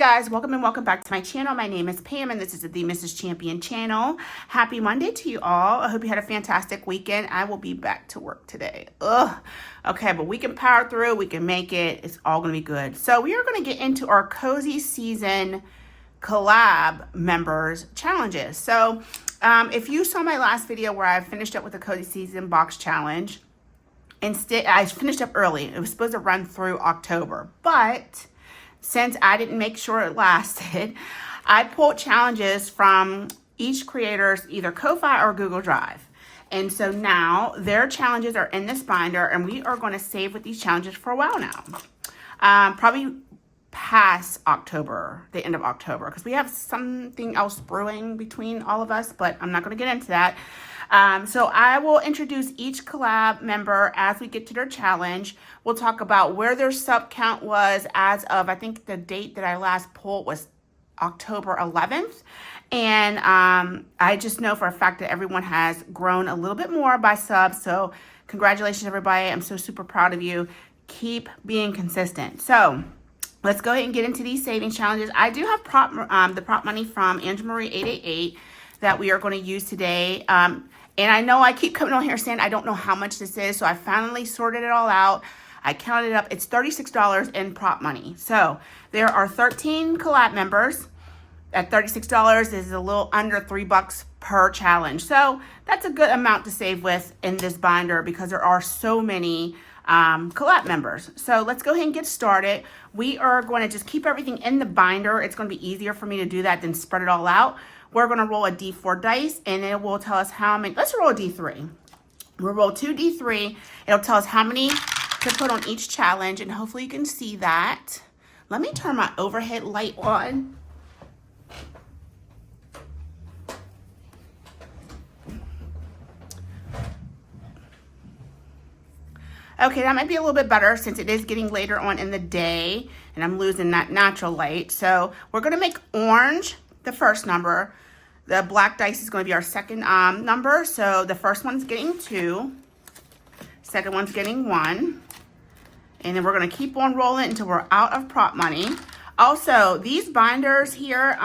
guys, welcome and welcome back to my channel. My name is Pam and this is the Mrs. Champion channel. Happy Monday to you all. I hope you had a fantastic weekend. I will be back to work today. Okay, but we can power through. We can make it. It's all going to be good. So we are going to get into our Cozy Season Collab members challenges. So if you saw my last video where I finished up with the Cozy Season box challenge, instead I finished up early. It was supposed to run through October, but since I didn't make sure it lasted, I pulled challenges from each creator's either Ko-Fi or Google Drive. And so now their challenges are in this binder and we are going to save with these challenges for a while now. Probably past October, the end of October, because we have something else brewing between all of us, but I'm not going to get into that. So I will introduce each collab member as we get to their challenge. We'll talk about where their sub count was as of, I think the date that I last pulled was October 11th. And I just know for a fact that everyone has grown a little bit more by subs. So congratulations, everybody. I'm so super proud of you. Keep being consistent. So let's go ahead and get into these savings challenges. I do have the prop money from Angela Marie 888 that we are going to use today. And I know I keep coming on here saying I don't know how much this is, so I finally sorted it all out. I counted it up. It's $36 in prop money. So there are 13 collab members. At $36 is a little under $3 per challenge. So that's a good amount to save with in this binder because there are so many collab members. So let's go ahead and get started. We are going to just keep everything in the binder. It's going to be easier for me to do that than spread it all out. We're going to roll a D4 dice and it will tell us how many. Let's roll a D3. We'll roll 2 D3. It'll tell us how many to put on each challenge and hopefully you can see that. Let me turn my overhead light on. Okay, that might be a little bit better since it is getting later on in the day and I'm losing that natural light. So we're going to make orange the first number. The black dice is going to be our second number. So the first one's getting 2. Second one's getting 1. And then we're going to keep on rolling until we're out of prop money. Also, these binders here,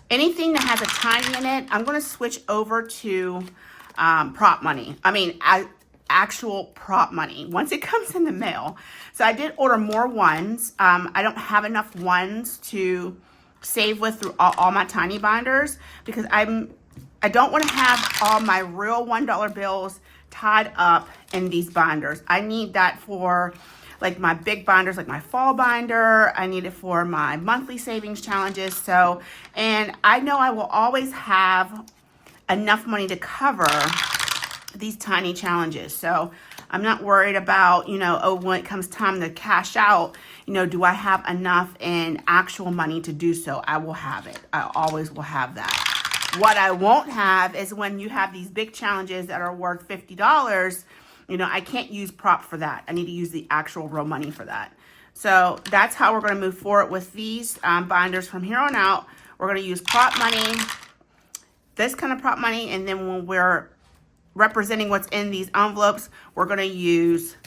anything that has a tiny in it, I'm going to switch over to prop money. Actual prop money once it comes in the mail. So I did order more ones. I don't have enough ones to save with through all my tiny binders because I don't want to have all my real $1 bills tied up in these binders. I need that for like my big binders, like my fall binder. I need it for my monthly savings challenges. So, and I know I will always have enough money to cover these tiny challenges. So I'm not worried about, when it comes time to cash out, do I have enough in actual money to do so? I will have it. I always will have that. What I won't have is when you have these big challenges that are worth $50, I can't use prop for that. I need to use the actual real money for that. So that's how we're going to move forward with these binders from here on out. We're going to use prop money, this kind of prop money, and then when we're representing what's in these envelopes, we're going to use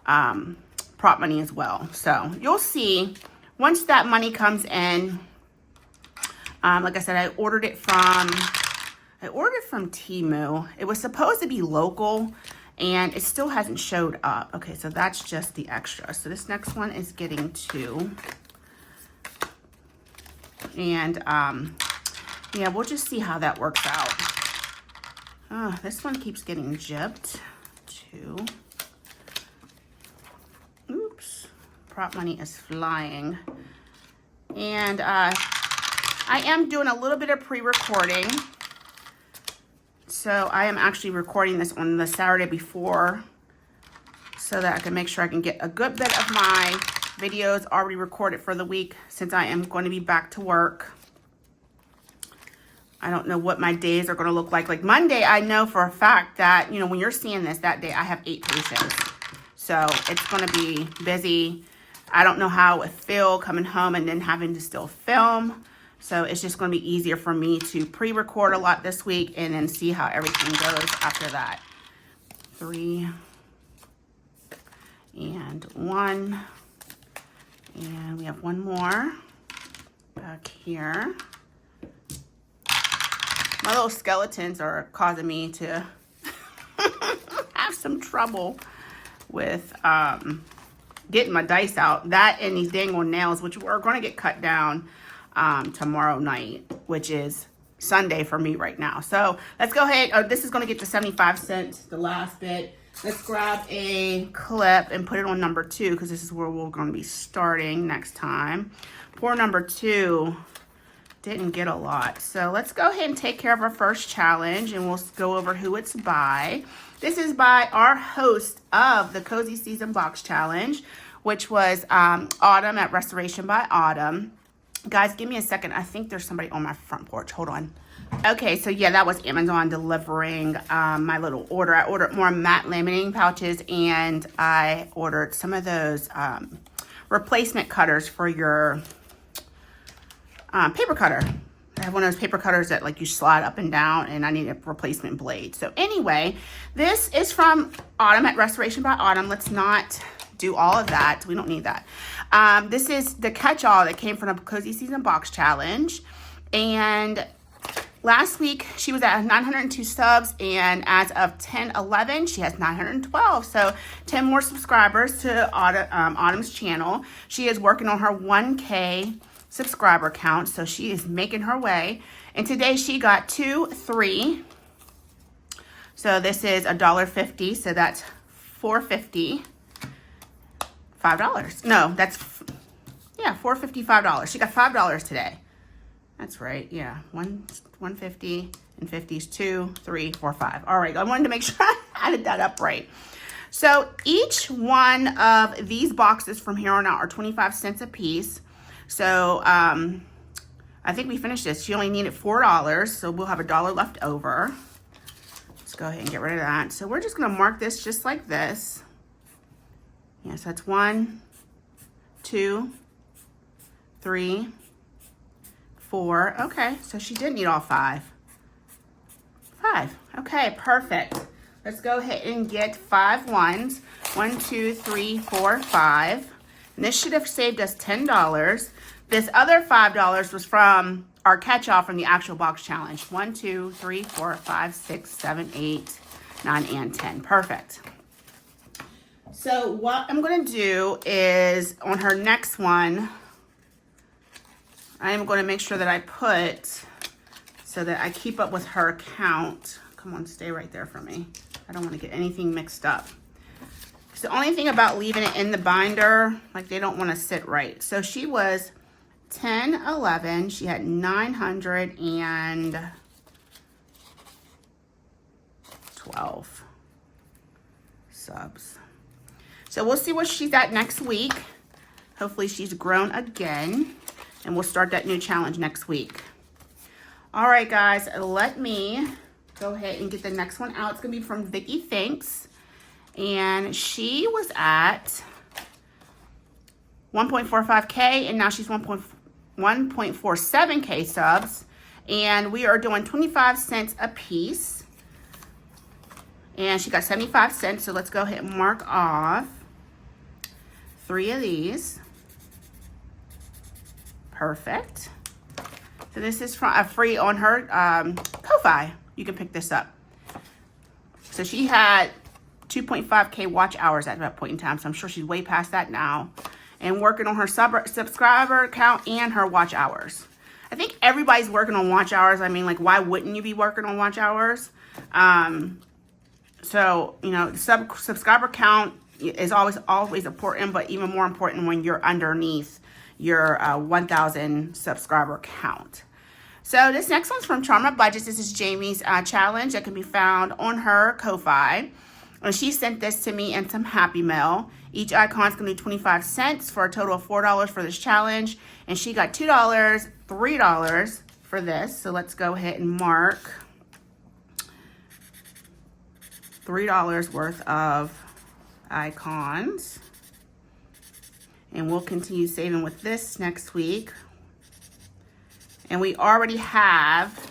prop money as well. So you'll see once that money comes in, like I said, I ordered it from Temu. It was supposed to be local and it still hasn't showed up. Okay, so that's just the extra. So this next one is getting 2. And yeah, we'll just see how that works out. Oh, this one keeps getting gypped. 2. Oops. Prop money is flying. And I am doing a little bit of pre-recording. So I am actually recording this on the Saturday before so that I can make sure I can get a good bit of my videos already recorded for the week since I am going to be back to work. I don't know what my days are going to look like. Like Monday, I know for a fact that, when you're seeing this, that day I have 8 patients. So it's going to be busy. I don't know how it would feel coming home and then having to still film. So it's just going to be easier for me to pre-record a lot this week and then see how everything goes after that. 3 and 1 And we have one more back here. My little skeletons are causing me to have some trouble with getting my dice out. That and these dang old nails, which are going to get cut down tomorrow night, which is Sunday for me right now. So let's go ahead. This is going to get to 75 cents, the last bit. Let's grab a clip and put it on number 2 because this is where we're going to be starting next time. Poor number 2 didn't get a lot. So let's go ahead and take care of our first challenge, and we'll go over who it's by. This is by our host of the Cozy Season Box Challenge, which was Autumn at Restoration by Autumn. Guys, give me a second. I think there's somebody on my front porch. Hold on. Okay, so yeah, that was Amazon delivering my little order. I ordered more matte laminating pouches, and I ordered some of those replacement cutters for your paper cutter. I have one of those paper cutters that like you slide up and down, and I need a replacement blade. So anyway, this is from Autumn at Restoration by Autumn. Let's not do all of that. We don't need that. This is the catch-all that came from the Cozy Season Box Challenge. And last week, she was at 902 subs, and as of 10/11, she has 912. So 10 more subscribers to Autumn's channel. She is working on her 1K subscriber count, so she is making her way. And today she got 3. So this is $1.50, so that's $4.50. $5. No, that's, yeah, $4.50, $5. She got $5 today. That's right, yeah. 150 and 50s, 2, 3, 4, 5. All right, I wanted to make sure I added that up right. So each one of these boxes from here on out are 25 cents a piece. So I think we finished this. She only needed $4, so we'll have $1 left over. Let's go ahead and get rid of that. So we're just gonna mark this just like this. Yes, that's 1, 2, 3, 4. Okay, so she did need all 5. 5. Okay, perfect. Let's go ahead and get 5 ones. 1, 2, 3, 4, 5. And this should have saved us $10. This other $5 was from our catch-all from the actual box challenge. 1, 2, 3, 4, 5, 6, 7, 8, 9, and 10. Perfect. So what I'm going to do is on her next one, I am going to make sure that I put so that I keep up with her count. Come on, stay right there for me. I don't want to get anything mixed up. The only thing about leaving it in the binder, like they don't want to sit right. So she was 10/11. She had 912 subs. So we'll see what she's at next week. Hopefully she's grown again, and we'll start that new challenge next week. All right, guys, let me go ahead and get the next one out. It's gonna be from Vicky Thanks. And she was at 1.45K, and now she's 1.47K subs. And we are doing 25 cents a piece. And she got 75 cents, so let's go ahead and mark off 3 of these. Perfect. So this is from a free on her Ko-Fi. You can pick this up. So she had 2.5K watch hours at that point in time, so I'm sure she's way past that now, and working on her subscriber count and her watch hours. I think everybody's working on watch hours. I mean, like, why wouldn't you be working on watch hours? So, you know, subscriber count is always important, but even more important when you're underneath your 1,000 subscriber count. So this next one's from Charm Up Budgets. This is Jamie's challenge that can be found on her Ko-Fi. And she sent this to me in some Happy Mail. Each icon's gonna be 25 cents for a total of $4 for this challenge. And she got $2, $3 for this. So let's go ahead and mark $3 worth of icons. And we'll continue saving with this next week. And we already have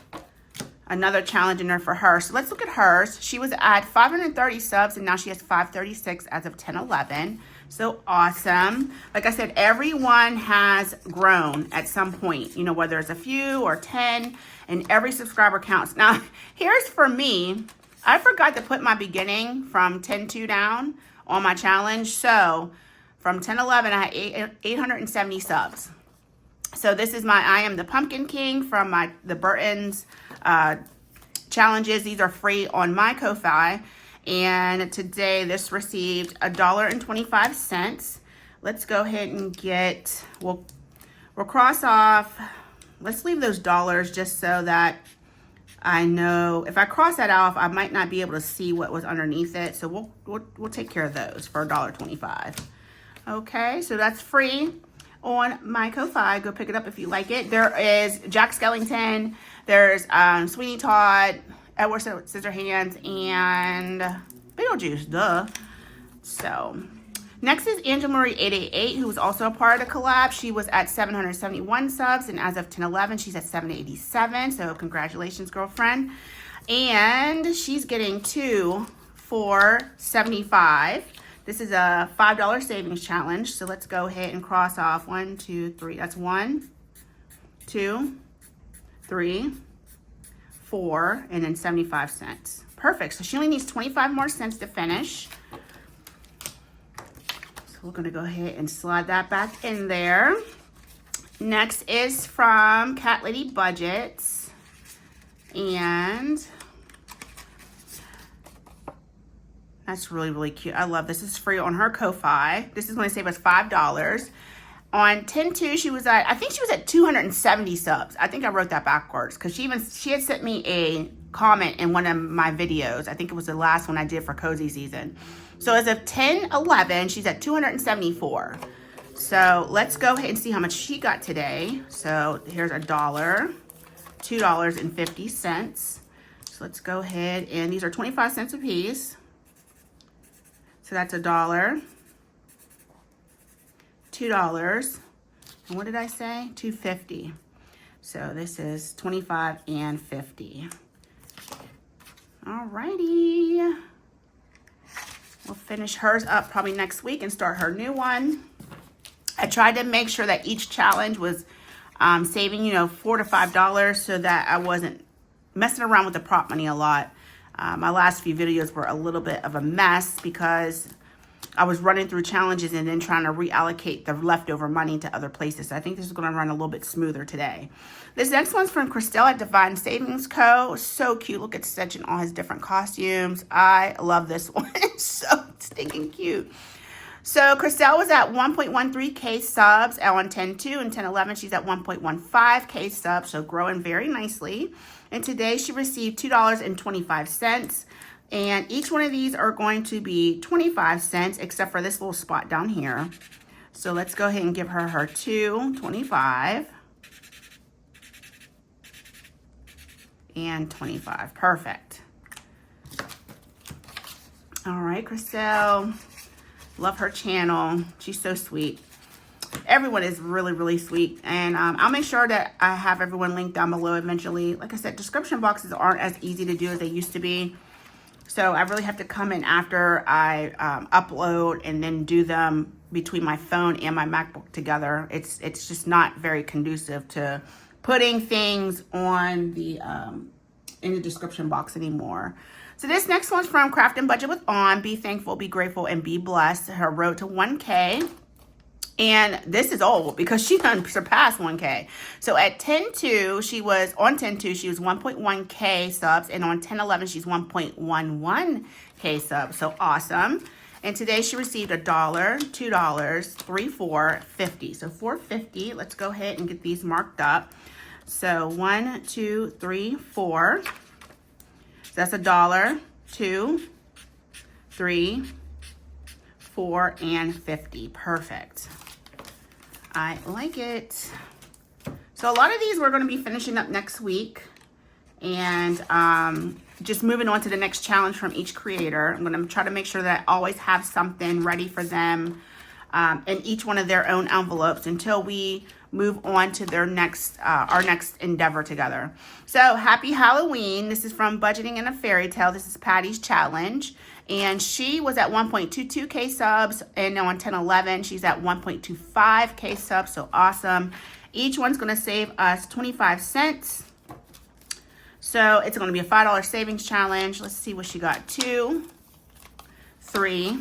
another challenge in there for her. So let's look at hers. She was at 530 subs and now she has 536 as of 10/11. So awesome. Like I said, everyone has grown at some point, you know, whether it's a few or 10, and every subscriber counts. Now, here's for me. I forgot to put my beginning from 10-2 down on my challenge. So from 10-11, I had 870 subs. So this is my I Am the Pumpkin King from the Burton's challenges. These are free on my Ko-Fi. And today this received $1.25. Let's go ahead and we'll cross off. Let's leave those dollars just so that I know if I cross that off, I might not be able to see what was underneath it. So we'll take care of those for $1.25. Okay, so that's free on my Ko-Fi. Go pick it up if you like it. There is Jack Skellington. There's Sweeney Todd, Edward Scissorhands, and Beetlejuice, duh. So next is Angel Marie 888, who was also a part of the collab. She was at 771 subs, and as of 10/11, she's at 787. So congratulations, girlfriend. And she's getting 2 for $75. This is a $5 savings challenge. So let's go ahead and cross off 1, 2, 3. That's 1, 2, 3, 4, and then 75 cents. Perfect. So she only needs 25 more cents to finish. So we're going to go ahead and slide that back in there. Next is from Cat Lady Budgets. And that's really, really cute. I love this. This is free on her Ko-Fi. This is going to save us $5. On 10-2, she was at, I think she was at 270 subs. I think I wrote that backwards because she had sent me a comment in one of my videos. I think it was the last one I did for Cozy Season. So as of 10/11, she's at 274. So let's go ahead and see how much she got today. So here's $1, $2.50. So let's go ahead, and these are 25 cents a piece. So that's $1, $2, and what did I say? $2.50. So this is 25 and 50. Alrighty. We'll finish hers up probably next week and start her new one. I tried to make sure that each challenge was saving, you know, $4 to $5 so that I wasn't messing around with the prop money a lot. My last few videos were a little bit of a mess because I was running through challenges and then trying to reallocate the leftover money to other places. So I think this is going to run a little bit smoother today. This next one's from Christelle at Divine Savings Co. So cute. Look at Stitch in all his different costumes. I love this one. It's so stinking cute. So Christelle was at 1.13K subs on 10-2, and 10-11 she's at 1.15K subs, so growing very nicely. And today she received $2.25. And each one of these are going to be 25 cents, except for this little spot down here. So let's go ahead and give her her $2.25 and 25. Perfect. All right, Christelle. Love her channel. She's so sweet. Everyone is really, really sweet. And I'll make sure that I have everyone linked down below eventually. Like I said, description boxes aren't as easy to do as they used to be. So I really have to come in after I upload and then do them between my phone and my MacBook together. It's just not very conducive to putting things on the in the description box anymore. So this next one's from Craft and Budget with On. Be thankful, be grateful, and be blessed. Her road to 1K. And this is old because she done surpassed 1K. So at 10-2, she was 1.1K subs. And on 10-11, she's 1.11K subs. So awesome. And today she received $1, $2, $3, $4, $50. So $4.50. Let's go ahead and get these marked up. So 1, 2, 3, 4. So that's $1, 2, 3, 4, and 50. Perfect. I like it. So a lot of these we're going to be finishing up next week. And just moving on to the next challenge from each creator. I'm going to try to make sure that I always have something ready for them in each one of their own envelopes until we move on to their next our next endeavor together. So happy Halloween. This is from Budgeting in a Fairy Tale. This is Patty's challenge, and she was at 1.22k subs, and now on 10/11 she's at 1.25k subs. So awesome. Each one's going to save us 25 cents. So it's going to be a $5 savings challenge. Let's see what she got. 2, 3,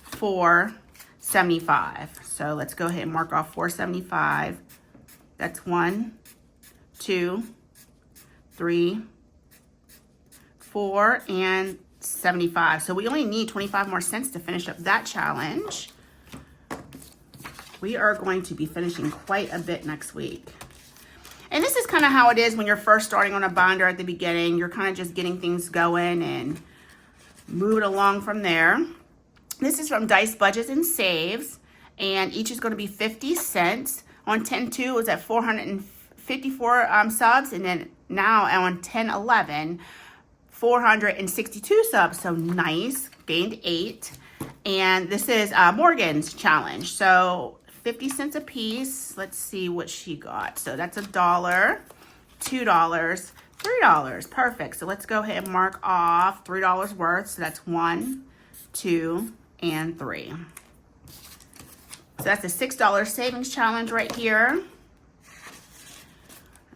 4, 75. So let's go ahead and mark off 475. That's 1, 2, 3, 4, and 75. So we only need 25 more cents to finish up that challenge. We are going to be finishing quite a bit next week. And this is kind of how it is when you're first starting on a binder at the beginning. You're kind of just getting things going and moving along from there. This is from Dice Budgets and Saves, and each is going to be 50 cents. On 10/2, it was at 454 subs, and then now on 10/11, 462 subs. So nice, gained 8. And this is Morgan's challenge. So 50 cents a piece. Let's see what she got. So that's $1, $2, $3. Perfect. So let's go ahead and mark off $3 worth. So that's 1, 2, and 3. So that's a $6 savings challenge right here.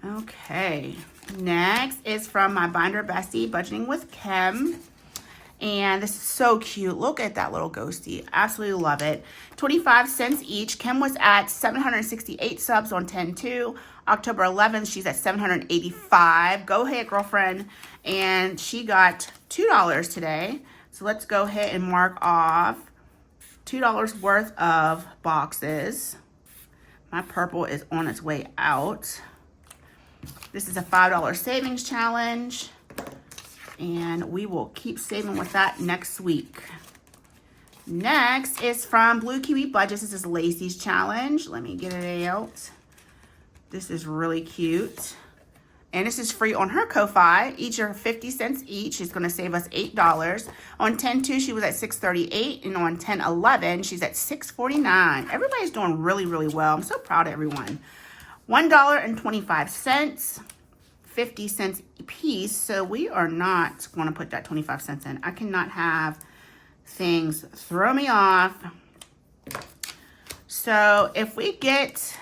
Okay. Next is from my binder bestie, Budgeting with Kim. And this is so cute. Look at that little ghostie. Absolutely love it. 25 cents each. Kim was at 768 subs on 10/2. October 11th, she's at 785. Go ahead, girlfriend. And she got $2 today. So let's go ahead and mark off $2 worth of boxes. My purple is on its way out. This is a $5 savings challenge. And we will keep saving with that next week. Next is from Blue Kiwi Budgets. This is Lacey's challenge. Let me get it out. This is really cute. And this is free on her Ko-Fi. Each are 50 cents each. She's going to save us $8. On 10/2, she was at 638. And on 10/11, she's at 649. Everybody's doing really, really well. I'm so proud of everyone. $1.25. 50 cents a piece. So we are not going to put that 25 cents in. I cannot have things throw me off. So if we get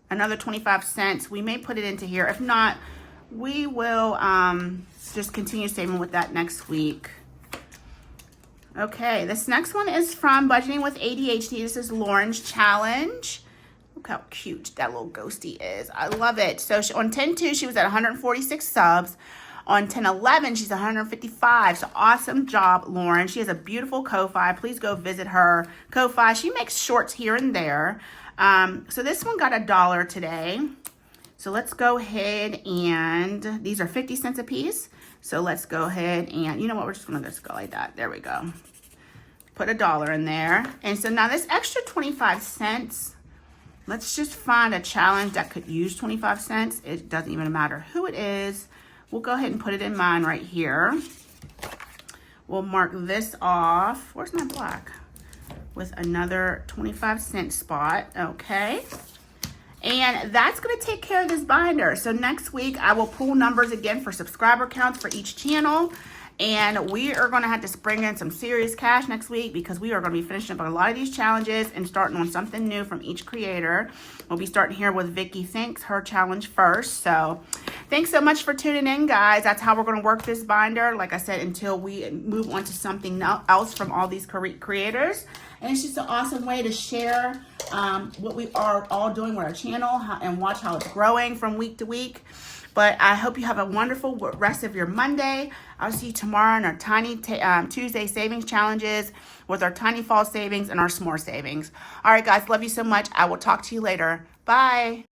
another 25 cents, we may put it into here. If not, we will just continue saving with that next week. Okay, this next one is from Budgeting with ADHD. This is Lauren's challenge. Look how cute that little ghostie is. I love it. So on 10/2, she was at 146 subs. On 10/11, she's 155. So awesome job, Lauren. She has a beautiful Ko-Fi. Please go visit her Ko-Fi. She makes shorts here and there. So this one got $1 today. So let's go ahead and these are 50 cents a piece. So let's go ahead and, you know what, we're just going to just go like that. There we go. Put $1 in there. And so now this extra 25 cents, let's just find a challenge that could use 25 cents. It doesn't even matter who it is. We'll go ahead and put it in mine right here. We'll mark this off. Where's my black? With another 25 cent spot. Okay. And that's going to take care of this binder. So next week, I will pull numbers again for subscriber counts for each channel. And we are going to have to bring in some serious cash next week because we are going to be finishing up a lot of these challenges and starting on something new from each creator. We'll be starting here with Vicky Thinks, her challenge first. So thanks so much for tuning in, guys. That's how we're going to work this binder, like I said, until we move on to something else from all these creators. And it's just an awesome way to share what we are all doing with our channel and watch how it's growing from week to week. But I hope you have a wonderful rest of your Monday. I'll see you tomorrow on our Tiny Tuesday savings challenges with our Tiny Fall savings and our S'more savings. All right, guys, love you so much. I will talk to you later. Bye.